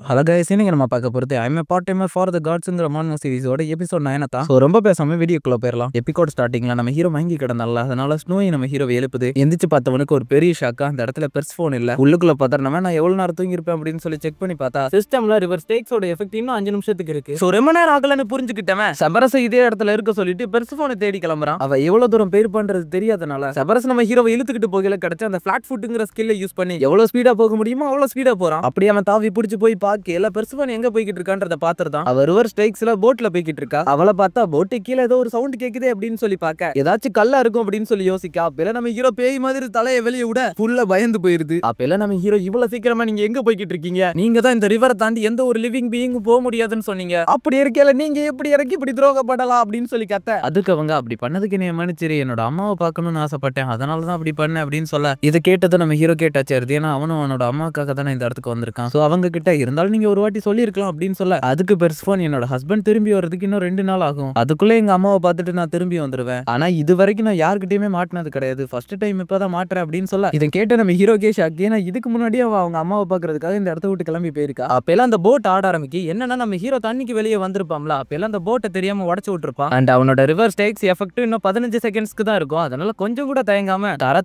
Hello guys, இன்னைக்கு நம்ம பார்க்க போறது I am a part timer for the காட்ஸ்ங்கிற மார்னோ சீரிஸோட எபிசோட் 9 தான். சோ ரொம்ப பேசாம வீடியோக்குள்ள போயிடலாம். எபிசோட் ஸ்டார்டிங்ல நம்ம ஹீரோ மயங்கி கிடந்தால, அதனால ஸ்னோய் நம்ம ஹீரோவை எழுப்புது. எந்திரிச்சு பார்த்தவனுக்கு ஒரு பெரிய ஷாக்கா, அந்த இடத்துல பெர்ஸ்ஃபோன் இல்ல. உள்ளுக்குள்ள பார்த்தா நான் எவ்வளவு நேரம் தூங்கி இருப்பேன் அப்படின்னு சொல்லி செக் பண்ணி பார்த்தா சிஸ்டம்ல ரிவர்ஸ் டேக்ஸோட எஃபெக்ட் இன்னும் 5 நிமிஷத்துக்கு இருக்கு. சோ ரொம்ப நேரம் ஆகலன்னு புரிஞ்சுக்கிட்டவன் சபரஸ் இதே இடத்துல இருக்க சொல்லிட்டு பெர்ஸ்ஃபோனை தேடி கிளம்புறான். அவ எவ்வளவு தூரம் பேர் பண்றது தெரியாதனால சபரஸ் நம்ம ஹீரோவை இழுத்துக்கிட்டு போகல கிடைச்ச அந்த ஃபிளாட் ஃபுட்ங்கிற ஸ்கில்லை யூஸ் பண்ணி எவ்வளவு ஸ்பீடா போக முடியுமோ அவ்வளவு ஸ்பீடா போறான். அப்படியே அவன் தாவி பிடிச்சு போய் பாக்கல பெர்ஸ்ஃபோன் எங்க போய்கிட்டு இருக்கான்றத பாத்துறதான். அவ ரிவர்ஸ் டேக்ஸ்ல போட்ல போய்கிட்டு இருக்கா. அவளை பார்த்தா போட்டு கீழே ஏதோ ஒரு சவுண்ட் கேக்குதே அப்படின்னு சொல்லி பாக்க ஏதாச்சும் கல்லா இருக்கும் அப்படின்னு சொல்லி யோசிக்கா. அப்பல நம்ம ஹீரோ பேய் மாதிரி தலையை வெளியே விட ஃபுல்லா பயந்து போயிருது. அப்பல நம்ம ஹீரோ இவ்வளவு சீக்கிரமா நீங்க எங்க போய்கிட்டு இருக்கீங்க? நீங்க தான் இந்த ரிவரை தாண்டி எந்த ஒரு லிவிங் பீயிங் போக முடியாதுன்னு சொன்னீங்க. அப்படி இருக்கல நீங்க எப்படி இறக்கி இப்படி துரோகப்படலாம் அப்படின்னு சொல்லி கத்த. அதுக்கு அவங்க அப்படி பண்ணதுக்கு நீ மன்னிச்சிரு, என்னோட அம்மாவை பார்க்கணும்னு ஆசைப்பட்டேன், அதனாலதான் அப்படி பண்ணேன் அப்படின்னு சொல்ல இது கேட்டதை நம்ம ஹீரோ கேட்டாச்சு. ஏன்னா அவனும் அவனோட அம்மாவுக்காக தானே இந்த இடத்துக்கு வந்திருக்கான். சோ அவங்க கிட்ட இருந்தாலும் நீங்க ஒரு வாட்டி சொல்லிருக்கலாம் அப்படின்னு சொல்ல அதுக்கு பெர்ஸ்ஃபோன் என்னோட ஹஸ்பண்ட் திரும்பி வரதுக்கு இன்னும் 2 நாள் ஆகும். அதுக்குள்ள எங்க அம்மாவை பார்த்துட்டு நான் திரும்பி வந்துருவேன். ஆனா இது வரைக்கும் நான் யார்கிட்டயுமே மாட்டினது கிடையாது, ஃபர்ஸ்ட் டைம் இப்பதான் மாட்டுறேன் அப்படின்னு சொல்ல இதை கேட்ட நம்ம ஹீரோக்கே ஷாக். ஏன்னா இதுக்கு முன்னாடியே அவங்க அம்மாவை பாக்குறதுக்காக இந்த இடத்த விட்டு கிளம்பி போயிருக்கா. அப்பெல்லாம் அந்த போட் ஆட ஆரம்பிக்கு. என்னன்னா நம்ம ஹீரோ தண்ணிக்கு வெளியே வந்திருப்பாம்ல, அப்பெல்லாம் அந்த போட்டை தெரியாம உடச்சு விட்டுருப்பான். அண்ட் அவனோட ரிவர்ஸ் டேக்ஸ் எஃபெக்ட் இன்னும் 15 செகண்ட்ஸ்க்கு தான் இருக்கும். அதனால கொஞ்சம் கூட தயங்காம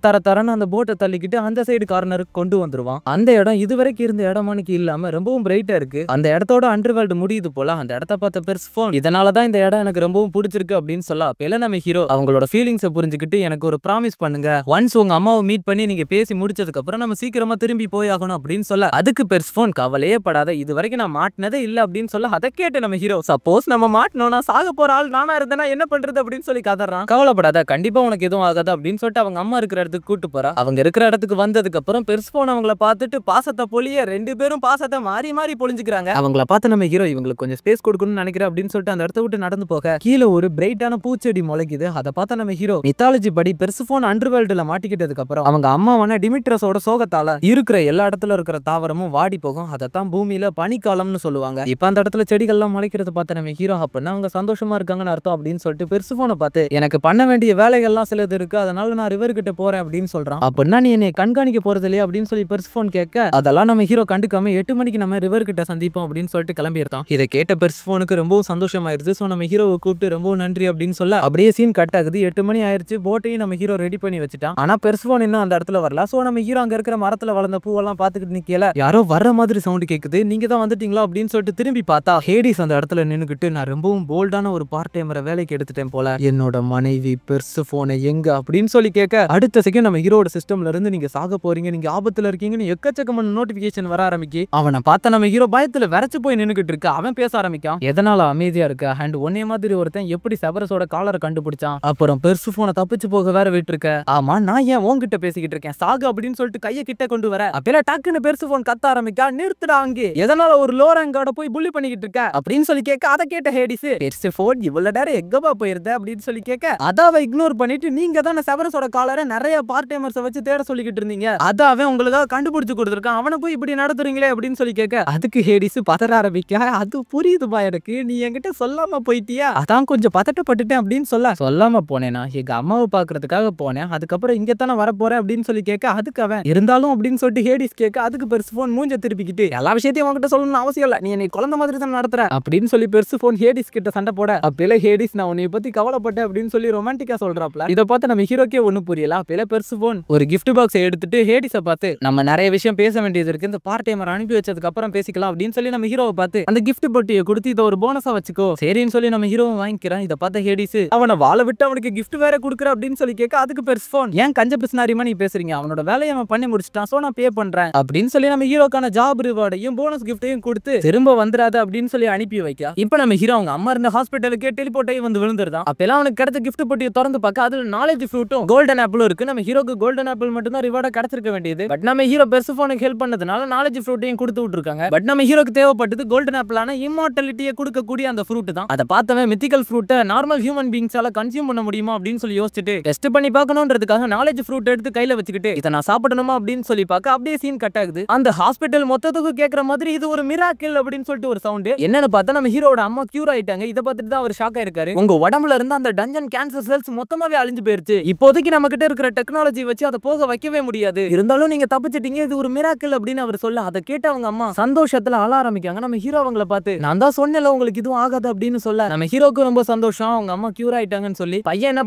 தரன்னு அந்த போட்டை தள்ளிக்கிட்டு அந்த சைடு கார்னருக்கு கொண்டு வந்துருவான். அந்த இடம் இது வரைக்கும் இருந்த இடமானிக்கு இல்லாம ரொம்பவும் பிரைட்டா இருக்கு. அந்த இடத்தோட அண்டர்வேல்டு முடியுது போல. அந்த இடத்த பார்த்த பெர்ஸ்ஃபோன் இதனாலதான் இந்த இடம் எனக்கு ரொம்பவும் பிடிச்சிருக்கு அப்படின்னு சொல்ல அப்ப நம்ம ஹீரோ அவங்களோட ஃபீலிங்ஸை புரிஞ்சுக்கிட்டு எனக்கு ஒரு ப்ராமிஸ் பண்ணுங்க, ஒன்ஸ் உங்க அம்மாவை மீட் பண்ணி நீங்க பேசி முடிச்சதுக்கு அப்புறம் நம்ம சீக்கிரமா திரும்பி போய் ஆகணும் அப்படின்னு சொல்ல அதுக்கு பெர்ஸ்ஃபோன் கவலையே படாத, இது வரைக்கும் நான் மாட்டினதே இல்ல அப்படின்னு சொல்ல அதை கேட்டு நம்ம ஹீரோ சப்போஸ் நம்ம மாட்டினோம்னா சாக போற ஆள் நானா இருந்தேன்னா என்ன பண்றது அப்படின்னு சொல்லி கதறான். கவலைப்படாத, கண்டிப்பா உனக்கு எதுவும் ஆகாது அப்படின்னு சொல்லிட்டு அவங்க அம்மா இருக்கிற இடத்துக்கு கூட்டு போறா. அவங்க இருக்கிற இடத்துக்கு வந்ததுக்கு அப்புறம் பெர்ஸ்ஃபோன் அவங்கள பார்த்துட்டு பாசத்தை பொழிய 2 பேரும் பாசத்தை மாறி மாறி பொழிஞ்சுக்கிறாங்க. அவங்கள பார்த்து நம்ம ஹீரோ இவங்களுக்கு கொஞ்சம் ஸ்பேஸ் கொடுக்கணும்னு நினைக்கிறேன் அப்படின்னு சொல்லிட்டு அந்த இடத்த விட்டு நடந்து போக கீழே ஒரு பிரைட்டான பூச்செடி முளைக்குது. அதை பார்த்தா நம்ம ஹீரோ மித்தாலஜி படி பெர்ஸ்ஃபோன் அண்டர்வேல்டுல மாட்டிக்கிட்டதுக்கு அப்புறம் அவங்க அம்மாவான டிமிட்ரஸோட சோகத்தால இருக்கிற எல்லா இடத்துல இருக்கிற தாவரமும் வாடி போகும். அதைத்தான் பூமியில பனிக்காலம்னு சொல்லுவாங்க. இப்ப அந்த இடத்துல செடிகள்லாம் முளைக்கிறத பார்த்து நம்ம ஹீரோ அப்படின்னா அவங்க சந்தோஷமா இருக்காங்கன்னு அர்த்தம் அப்படின்னு சொல்லிட்டு பெர்ஸ்ஃபோனை பார்த்து எனக்கு பண்ண வேண்டிய வேலைகள்லாம் சிலது இருக்கு, அதனால நான் ரிவர் கிட்ட போறேன் அப்படின்னு சொல்றான். அப்படின்னா நீ என்னை கண்காணிக்க போறது இல்லையா அப்படின்னு சொல்லி பெர்ஸ்ஃபோன் கேட்க அதெல்லாம் நம்ம ஹீரோ கண்டுக்காம 8 மணிக்கு நம்ம ரிவர் கிட்ட சந்திப்போம் அப்படின்னு சொல்லிட்டு கிளம்பியிருந்தான். இதை கேட்ட பெர்ஸ்ஃபோனுக்கு ரொம்பவும் சந்தோஷமாயிருச்சு. ஸோ நம்ம ஹீரோவை கூப்பிட்டு ரொம்ப நன்றி அப்படின்னு சொல்ல அப்படியே சீன் கட் ஆகுது. 8 மணி ஆயிருச்சு. போட்டையும் நம்ம ஹீரோ ரெடி பண்ணி வச்சுட்டான். ஆனா பெர்ஸ்ஃபோன் இன்னும் அந்த இடத்துல வரல. சோ நம்ம ஹீரோ அங்க இருக்கிற மரத்துல வளர்ந்த பூவெல்லாம் பாத்துக்கிட்டு நிக்கல. யாரோ வர்ற மாதிரி சவுண்ட் கேக்குது. நீங்க தான் வந்துட்டீங்களா அப்படின்னு சொல்லிட்டு திரும்பி பார்த்தா ஹேடிஸ் அந்த இடத்துல நின்னுக்கிட்டு நான் ரொம்பவும் போல்டான ஒரு பார்ட் டைமரை வேலைக்கு எடுத்துட்டேன் போல, என்னோட மனைவி பெர்ஸ்ஃபோனை எங்க அப்படின்னு சொல்லி கேட்க அடுத்த செகண்ட் நம்ம ஹீரோட சிஸ்டம்ல இருந்து நீங்க சாக போறீங்க, நீங்க ஆபத்துல இருக்கீங்கன்னு எக்கச்சக்கமான நோட்டிபிகேஷன் வர ஆரம்பிக்கு. அவனை பார்த்த நம்ம ஹீரோ பயத்துல விரைச்சு போய் நின்னுக்கிட்டு இருக்கு. அவன் பேச ஆரம்பிக்கான். எதனால அமைதியா இருக்க? அண்ட் ஒன்னே மாதிரி ஒருத்தன் எப்படி செவரஸோட காலரை கண்டுபிடிச்சான்? அப்புறம் பெர்ஸ்ஃபோனை தப்பிச்சு போக வேற விட்டுருக்க. ஆமா நான் ஏன் உன்கிட்ட பேசிக்கிட்டு இருக்கேன், சாகு அப்படின்னு சொல்லிட்டு கையை கிட்ட கொண்டு வர அப்பல டக்குன்னு பெர்ஸ்ஃபோன் கத்த ஆரம்பிக்கா. நிறுத்துடா அங்கே, எதனால ஒரு லோ ரேங்கோட போய் புள்ளி பண்ணிக்கிட்டு இருக்க அப்படின்னு சொல்லி கேட்க அதை கேட்ட ஹேடிஸ் பெர்ஸ்ஃபோன் இவ்வளவு நேரம் எங்கப்பா போயிருந்த அப்படின்னு சொல்லி கேட்க அதாவை இக்னோர் பண்ணிட்டு நீங்க தானே செவரஸோட காலரை நிறைய பார்ட் டைமர்ஸை வச்சு தேட சொல்லிக்கிட்டு இருந்தீங்க, அதாவே உங்களுக்காக கண்டுபிடிச்சு கொடுத்துருக்கான், அவனை போய் இப்படி நடத்துறீங்களே அப்படின்னு சொல்லி கேட்க அதுக்கு ஹேடிஸ் பதற ஆரம்பிக்க அது புரியுதுப்பா எனக்கு, நீ என்கிட்ட சொல்லாம போயிட்டியா, அதான் கொஞ்சம் பதட்டப்பட்டுட்டேன் அப்படின்னு சொல்லாம போனேனா எங்க அம்மாவை பாக்குறதுக்காக போனேன், அதுக்கப்புறம் இங்க தானே வரப்போறேன் அப்படின்னு சொல்லி கேட்க அதுக்கு அவன் இருந்தாலும் அப்படின்னு சொல்லிட்டு ஹேடிஸ் கேட்க அதுக்கு பெர்ஸ்ஃபோன் மூஞ்ச திருப்பிக்கிட்டு எல்லா விஷயத்தையும் உங்ககிட்ட சொல்லணும்னு அவசியம் இல்ல, நீ என்னை குழந்தை மாதிரி தான் நடத்துற அப்படின்னு சொல்லி பெர்ஸ்ஃபோன் ஹேடிஸ் கிட்ட சண்டை போட அப்பல ஹேடிஸ் நான் உன்னை பத்தி கவலைப்பட்டேன் அப்படின்னு சொல்லி ரொமான்டிக்கா சொல்றாப்ல. இதை பார்த்து நம்ம ஹீரோக்கே ஒண்ணு புரியல. அப்பல பெர்ஸ்ஃபோன் ஒரு கிஃப்ட் பாக்ஸ் எடுத்துட்டு ஹேடிஸை பார்த்து நம்ம நிறைய விஷயம் பேச வேண்டியது இருக்கு, இந்த பார்ட் டைமர் அனுப்பி வச்சதுக்கு அப்புறம் பேசிக்கலாம் அப்படின்னு சொல்லி நம்ம ஹீரோவை பார்த்து அந்த கிஃப்ட் பொட்டியை கொடுத்து இதை ஒரு போனஸா வச்சுக்கோ சரின்னு சொல்லி நம்ம ஹீரோவை வாங்கிக்கிறான். இதை பார்த்த ஹேடிஸ் அவனை வாழ விட்டு அவனுக்கு கிஃப்ட் வேற கொடுக்குற அப்படின்னு சொல்லி கேட்க அதுக்கு பெர்ஸ்ஃபோன் ஏன் கஞ்ச பிஸ்னாரிமா நீ பேசுறீங்க, அவனோட வேலையை அவன் பண்ணி முடிச்சிட்டான், சோ நான் பே பண்றேன் அப்படின்னு சொல்லி நம்ம ஹீரோக்கான ஜாப் ரிவார்டையும் போனஸ் கிஃப்டையும் கொடுத்து திரும்ப வந்துடாத அப்படின்னு சொல்லி அனுப்பி வைக்க இப்ப நம்ம ஹீரோ அவங்க அம்மா இருந்த ஹாஸ்பிட்டலுக்கு டெலிபோர்ட் ஆகி வந்து விழுந்துருதான். அப்பெல்லாம் அவனுக்கு கிடைச்ச கிஃப்ட் பொட்டியை திறந்து பார்க்க அதுல நாலேஜ் ஃப்ரூட்டும் கோல்டன் ஆப்பிளும் இருக்கு. நம்ம ஹீரோக்கு கோல்டன் ஆப்பிள் மட்டும் தான் ரிவார்டா கிடைச்சிருக்க வேண்டியது. பட் நம்ம ஹீரோ பெர்ஸ்ஃபோனுக்கு ஹெல்ப் பண்ணதுனால நாலேஜ் ஃப்ரூட்டையும் கொடுத்து விட்டுருக்காங்க. பட் நம்ம ஹீரோக்கு தேவைப்பட்டது கோல்டன் ஆப்பிளான இம்மார்டாலிட்டியை கொடுக்கக்கூடிய அந்த ஃப்ரூட் தான். அதை பார்த்தவன் மித்திக்கல் ஃப்ரூட்டை நார்மல் ஹியூமன் பீங்ஸால கன்சியூம் பண்ண முடியுமா அப்படின்னு சொல்லி யோசிச்சுட்டு டெஸ்ட் பண்ணி பார்க்கணுன்றதுக்காக நாலேஜ் ஃப்ரூட் எடுத்து கையில வச்சுக்கிட்டு இதை நான் சாப்பிடணுமா அப்படின்னு சொல்லி பார்க்க அப்படியே சீன் கட் ஆகுது. அந்த ஹாஸ்பிட்டல் மொத்தத்துக்கு கேட்கற மாதிரி இது ஒரு மிராக்கிள் அப்படின்னு சொல்லிட்டு ஒரு சவுண்ட் என்னன்னு பார்த்தா நம்ம ஹீரோட அம்மா கியூர் ஆயிட்டாங்க. இதை பார்த்துட்டு தான் அவர் ஷாக் ஆயிருக்காரு. உங்க உடம்புல இருந்து அந்த டஞ்சன் கேன்சர் செல்ஸ் மொத்தமாவே அழிஞ்சு போயிருச்சு, இப்போதைக்கு நம்ம கிட்ட இருக்கிற டெக்னாலஜி வச்சு அதை போக வைக்கவே முடியாது, இருந்தாலும் நீங்க தப்பிச்சிட்டீங்க, இது ஒரு மிராக்கிள் அப்படின்னு அவர் சொல்ல அதை கேட்டு அவங்க அம்மா சந்தோஷத்துல அழ ஆரம்பிக்காங்க. நம்ம ஹீரோ அவங்கள பார்த்து நான் தான் சொன்னேன்ல உங்களுக்கு இதுவும் ஆகாது அப்படின்னு சொல்ல நம்ம ஹீரோக்கு ரொம்ப சந்தோஷம். அவங்க அம்மா கியூர் ஆயிட்டாங்கன்னு சொல்லி பையன் என்ன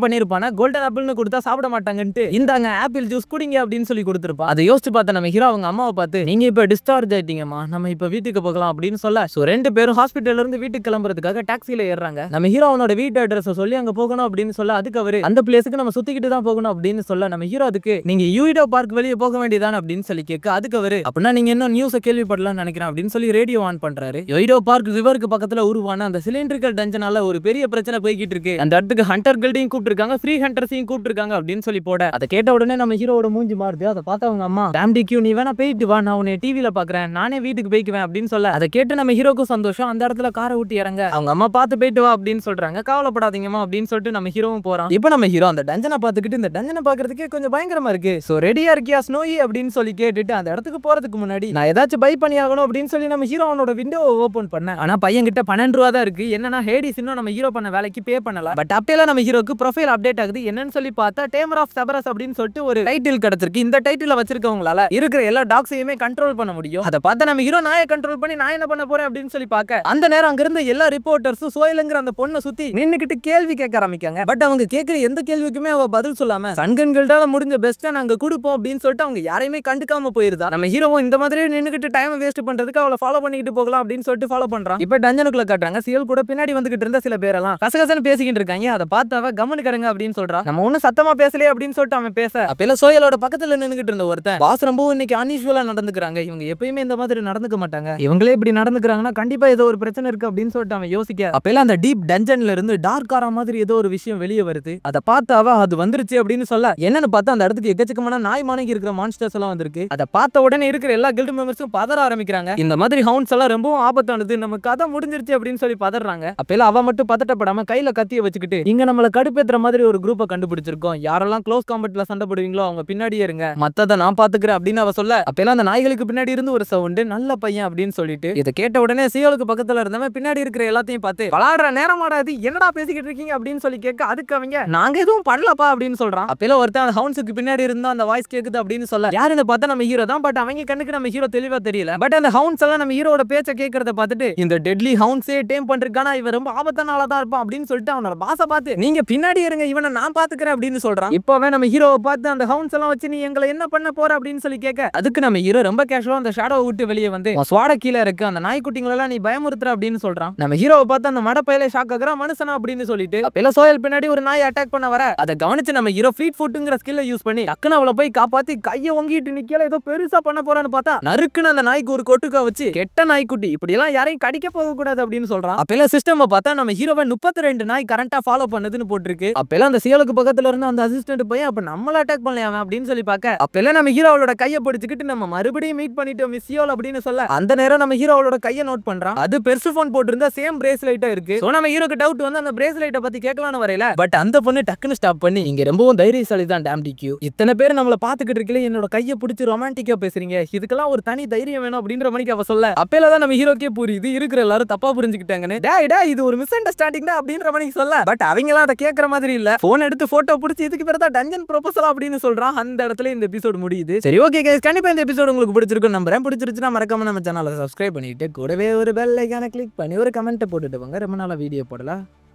பண்ணிருப்பானா கோல்டன் ஆப்பிள்னு கொடுத்தா சாப்பிட மாட்டாங்கன்ட்டு இந்தாங்க ஆப்பிள் ஜூஸ் குடிங்க அப்படின்னு சொல்லி கொடுத்துருப்பா. அதை யோசிச்சு பார்த்த நம்ம ஹீரோ அவங்க அம்மாவை பார்த்து நீங்க இப்ப டிஸ்சார்ஜ் ஆயிட்டீங்கம்மா, நம்ம இப்ப வீட்டுக்கு போகலாம் அப்படின்னு சொல்ல சோ 2 பேரும் ஹாஸ்பிட்டல்ல இருந்து வீட்டுக்கு கிளம்புறதுக்காக டாக்ஸில ஏறாங்க. நம்ம ஹீரோ அவனோட வீட்டு அட்ரஸ் சொல்லி அங்க போகணும் அப்படின்னு சொல்ல அதுக்கு அவரு அந்த பிளேஸ்க்கு நம்ம சுத்திக்கிட்டு தான் போகணும் அப்படின்னு சொல்ல நம்ம ஹீரோ அதுக்கு நீங்க யூடோ பார்க் வெளியே போக வேண்டியதான் அப்படின்னு சொல்லி கேட்க அதுக்கு அவரு அப்படின்னா நீங்க என்ன நியூஸை கேள்விப்படலாம்னு நினைக்கிறேன் அப்படின்னு சொல்லி ரேடியோ ஆன் பண்றாரு. யூடோ பார்க் ரிவருக்கு பக்கத்துல உருவான அந்த சிலிண்டரிக்கல் டஞ்சனால ஒரு பெரிய பிரச்சனை போய்கிட்டு இருக்கு. அந்த இடத்துக்கு ஹண்டர் கில்டையும் கூப்பிட்டுருக்காங்க, ஃப்ரீ ஹண்டர்ஸையும் கூப்பிட்டுருக்காங்க அப்படின்னு சொல்லி போட அதை கேட்ட உடனே நம்ம ஹீரோட மூஞ்சி மாறுது. அதை பார்த்து அவங்க அம்மா டேம் டிக்யூ நீ வேணா போயிட்டு வா, நான் உன்னை டிவில பாக்குறேன், நானே வீட்டுக்கு போய்க்குவேன் அப்படின்னு சொல்ல அதை கேட்டு நம்ம ஹீரோக்கும் சந்தோஷம். அந்த இடத்துல காரை ஊட்டி இறங்க அவங்க அம்மா பார்த்து போயிட்டு வா அப்படின்னு சொல்றாங்க. கவலைப்படாதீங்கம்மா அப்படின்னு சொல்லிட்டு நம்ம ஹீரோவும் போறான். இப்போ நம்ம ஹீரோ அந்த டஞ்சனை பார்த்துக்கிட்டு இந்த டஞ்சனை பாக்குறதுக்கே கொஞ்சம் பயங்கரமா இருக்கு. சோ ரெடியா இருக்கியா ஸ்னோயி அப்படின்னு சொல்லி கேட்டுட்டு அந்த இடத்துக்கு போறதுக்கு முன்னாடி நான் ஏதாச்சும் பை பண்ணி ஆகணும் அப்படின்னு சொல்லி நம்ம ஹீரோ அவனோட விண்டோவை ஓபன் பண்ண ஆனா பையன் கிட்ட 12 ரூபா தான் இருக்கு. என்னன்னா ஹேடிஸ் இன்னும் நம்ம ஹீரோ பண்ண வேலைக்கு பே பண்ணல. பட் அப்பேல நம்ம ஹீரோக்கு ப்ரொஃபைல் அப்டேட் ஆகுது. என்னன்னு சொல்லி பார்த்தா டேமர் ஆஃப் செபரஸ் அப்படின்னு சொல்லிட்டு ஒரு டைட்டில் கிடைச்சிருக்கு. இந்த டைட்டில வச்சிருக்கவங்களால இருக்கிற எல்லா டாக்ஸையுமே கண்ட்ரோல் பண்ண முடியும். அதை பார்த்து நம்ம ஹீரோ நாயை கண்ட்ரோல் பண்ணி நான் என்ன பண்ண போறேன் அப்படின்னு சொல்லி பார்க்க அந்த நேரம் அங்க இருந்த எல்லா ரிப்போர்ட்டர்ஸும் சோயிலுங்கிற அந்த பொண்ணை சுத்தி நின்னுக்கிட்டு கேள்வி கேட்க ஆரம்பிக்காங்க. பட் அவங்க கேட்கிற எந்த கேள்விக்குமே அவ பதில் சொல்லாம சன்கன்கள்டால முடிஞ்ச பெஸ்ட்டா நாங்க கொடுப்போம் அப்படின்னு சொல்லிட்டு அவங்க யாரையுமே கண்டுக்காம போயிருந்தா. நம்ம ஹீரோவும் இந்த மாதிரி நின்னுக்கிட்டு டைம் வேஸ்ட் பண்றதுக்கு அவளை ஃபாலோ பண்ணிட்டு போகலாம் அப்படின்னு சொல்லிட்டு ஃபாலோ பண்றான். இப்ப டஞ்சனுக்குள்ள காட்டுறாங்க சியல் கூட பின்னாடி வந்துகிட்டு இருந்த சில பேரெல்லாம் கசகசன்னு பேசிக்கிட்டு இருக்காங்க. அதை பார்த்து அவ கவனிக்கிறங்க அப்படின்னு சொல்றா. நம்ம ஒன்னும் சத்தமா பேசலையே அப்படின்னு சொல்லிட்டு அவன் பேச அப்பெல்லாம் சோயலோட பக்கத்துல நின்னுகிட்டு இருந்த ஒருத்தன் பாஸ் ரொம்ப இன்னைக்கு அன்யூஷுவலா நடந்துக்கிறாங்க, இவங்க எப்பயுமே இந்த மாதிரி நடந்துக்க மாட்டாங்க, இவங்களே இப்படி நடந்துக்கிறாங்கன்னா கண்டிப்பா ஏதோ ஒரு பிரச்சனை இருக்கு அப்படின்னு சொல்லிட்டு அவன் யோசிக்க அப்பெல்லாம் அந்த டீப் டஞ்சன்ல இருந்து டார்க் ஆற மாதிரி ஏதோ ஒரு விஷயம் வெளியே வருது. அதை பார்த்து அவ அது வந்துருச்சு அப்படின்னு சொல்ல என்னன்னு பார்த்தா அந்த இடத்துக்கு எக்கச்சக்கமான நாய் மானங்கி இருக்கிற மான்ஸ்டர்ஸ் எல்லாம் வந்திருக்கு. அதை பார்த்த உடனே இருக்கிற எல்லா கில்ட் மெம்பர்ஸும் பதற ஆரம்பிக்கிறாங்க. இந்த மாதிரி ஹவுன்ஸ் எல்லாம் ரொம்பவும் ஆபத்தானது, நம்ம கதை முடிஞ்சிருச்சு அப்படின்னு சொல்லி பதறாங்க. அப்பெல்லாம் அவ மட்டும் பதட்டப்படாம கையில கத்திய வச்சுக்கிட்டு இங்க நம்மள கடுப்பேத்துற மாதிரி ஒரு குரூப்பை கண்டுபிடிச்சிருக்கோம், யாரெல்லாம் க்ளோஸ் காம்பட்ல சண்டை போடுவீங்களோ அவங்க பின்னாடியே இருங்க, மத்தத நான் பாத்துக்கிறேன் அப்படின்னு அவ சொல்ல அப்பெல்லாம் அந்த நாய்களுக்கு பின்னாடி இருந்து ஒரு சவுண்ட் நல்ல பையன் அப்படின்னு சொல்லிட்டு இதை கேட்ட உடனே சியோலுக்கு பக்கத்துல இருந்தவன் பின்னாடி இருக்கிற எல்லாத்தையும் பார்த்து விளாடுற நேரமாடா இது, என்னடா பேசிக்கிட்டு இருக்கீங்க அப்படின்னு சொல்லி கேட்க அதுக்கு அவங்க நாங்க எதுவும் பண்ணலப்பா அப்படின்னு சொல்றான். அப்பெல்லாம் ஒருத்தன் அந்த ஹவுன்ஸுக்கு பின்னாடி இருந்தா அந்த வாய்ஸ் கேக்குது அப்படின்னு சொல்ல யாருன்னு பார்த்தா நம்ம ஹீரோ தான். பட் அவங்க கண்ணுக்கு நம்ம ஹீரோ தெளிவா தெரியல. பட் அந்த ஹவுன்ஸ் எல்லாம் நம்ம ஹீரோட பேச்ச கேட்கறத பார்த்துட்டு இந்த டெட்லி ஹவுன்ஸே டேம் பண்றதுக்கான இவன் ரொம்ப ஆபத்தான ஆளா தான் இருப்பான் அப்படின்னு சொல்லிட்டு அவனோட பாச பார்த்து நீங்க பின்னாடி இருங்க, இவனை நான் பாத்துக்கிறேன் அப்படின்னு சொல்றான். இப்பவே நம்ம ஹீரோவை பார்த்து அந்த ஹவுன்ஸ் எல்லாம் வச்சு நீ எங்களை என்ன பண்ண போற அப்படின்னு சொல்லி கேட்க அதுக்கு நம்ம ஹீரோ ரொம்ப கேஷுவலா அந்த ஷேடோவை விட்டு வெளியே வந்து ஸ்வாட கீழே இருக்கு, அந்த நாய்க்குட்டிங்களெல்லாம் நீ பயமுறுத்துற அப்படின்னு சொல்றான். நம்ம ஹீரோவை பார்த்து அந்த மடப்பையில ஷாக் ஆகுற மனுஷனா அப்படின்னு சொல்லிட்டு அப்பெல்லாம் சோயல் பின்னாடி ஒரு நாய் அட்டாக் பண்ண வர அதை கவனிச்சு நம்ம ஹீரோ ஃப்ளீட் ஃபுட்ங்கிற ஸ்கில்ல யூஸ் பண்ணி டக்குன்னு அவளை போய் காப்பாத்தி கையை ஒங்கிட்டு நிக்கல ஏதோ பெருசா பண்ண போறான்னு பார்த்தா நறுக்குன்னு அந்த நாய்க்கு ஒரு கொட்டுக்கா வச்சு கெட்ட நாய்க்குட்டி இப்படி எல்லாம் யாரையும் கடிக்க போக கூடாது அப்படின்னு சொல்றான். அப்பெல்லாம் சிஸ்டம் பார்த்தா நம்ம ஹீரோவை 32 நாய் கரண்டா ஃபாலோ பண்ணதுன்னு போட்டிருக்கு. அப்பெல்லாம் அந்த சியோலுக்கு பக்கத்துல இருந்து அந்த அசிஸ்டன்ட் போய் அப்ப நம்மள அட்டாக் பண்ணலையாம அப்படின்னு சொல்லி பார்க்க அப்பெல்லாம் நம்ம ஹீரோவோட கையை பிடிச்சிக்கிட்டு நம்ம மறுபடியும் மீட் பண்ணிட்டோம் மிஸ் சியோல் அப்படின்னு சொல்ல அந்த நேரம் நம்ம ஹீரோவோட கையை நோட் பண்றான். அது பெர்சுஃபோன் போட்டிருந்தா சேம் பிரேஸ்லைட்டா இருக்கு. சோ நம்ம ஹீரோக்கு டவுட் வந்து அந்த பிரேஸ்லைட்டை பத்தி கேட்கலாம்னு வரையில பட் அந்த பொண்ணு டக்குன்னு ஸ்டாப் பண்ணி இங்க ரொம்பவும் தைரியசாலி தான் டேம் டிக்யூ, இத்தனை பேர் நம்மள பாத்துக்கிட்டு இருக்கல என்னோட கையை பிடிச்சி ரொமான்டிக்கா பேசுறீங்க, இதுக்கெல்லாம் ஒரு தனி தைரியம் வேணும் அப்படின்ற மணிக்கு அவ சொல்ல அப்பேல தான் நம்ம ஹீரோக்கே புரியுது இருக்கிற எல்லாரும் தப்பா புரிஞ்சுக்கிட்டாங்கன்னு. டேய் இது ஒரு மிஸ் அண்டர்ஸ்டாண்டிங் தான் அப்படின்ற மணிக்கு சொல்ல பட் அவங்க எல்லாம் அதை கேட்கற மாதிரி இல்ல, போன் எடுத்து போட்டோ பிடிச்சி இதுக்கு பேர் தான் டஞ்சன் ப்ரொபோசல் அப்படின்னு சொல்றான். அந்த இடத்துல இந்த எபிசோட் முடியுது. சரி ஓகே கைஸ், கண்டிப்பா இந்த எபிசோட் உங்களுக்கு பிடிச்சிருக்கும் நம்புறேன். பிடிச்சிருச்சுன்னா மறக்காம நம்ம சேனலை சப்ஸ்கிரைப் பண்ணிட்டு கூடவே ஒரு பெல் ஐகானை கிளிக் பண்ணி ஒரு கமெண்ட் போட்டுட்டு வாங்க. ரொம்ப நாளா வீடியோ போடல,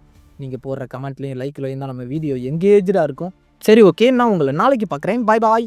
நீங்க போடுற கமெண்ட்லயும் லைக்லயும் தான் நம்ம வீடியோ எங்கேஜா இருக்கும். சரி ஓகே, நான் உங்களை நாளைக்கு பார்க்குறேன். பாய் பாய்.